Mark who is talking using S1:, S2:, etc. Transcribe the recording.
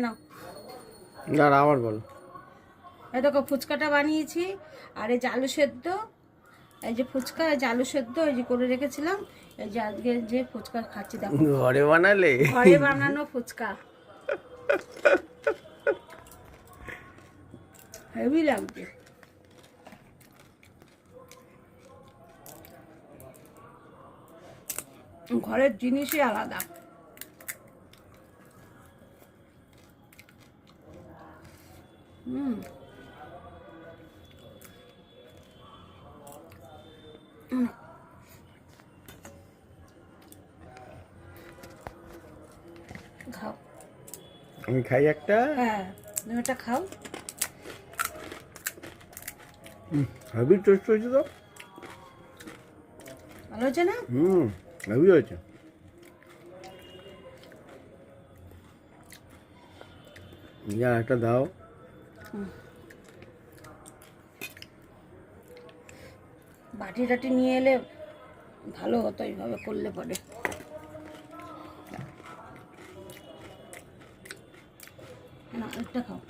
S1: নাও
S2: না আবার বলো।
S1: এই দেখো ফুচকাটা বানিয়েছি, আর এই যে আলু সেদ্ধ, এই যে ফুচকা, এই যে আলু সেদ্ধ এই যে করে রেখেছিলাম, এই যে আজকে যে ফুচকা খাচ্ছি দেখো,
S2: ঘরে বানালে?
S1: ঘরে বানানো ফুচকা, হেভি লাগছে। ঘরের জিনিসই আলাদা। খাও।
S2: আমি খাই একটা।
S1: হ্যাঁ তুমি একটা খাও।
S2: হেভি টেস্ট হয়েছে তো।
S1: ভালো হয়েছে না?
S2: হেভি হয়েছে। যা একটা দাও।
S1: বাটি টাটি নিয়ে এলে ভালো হতো, এইভাবে করলে পরে। না একটা খাও।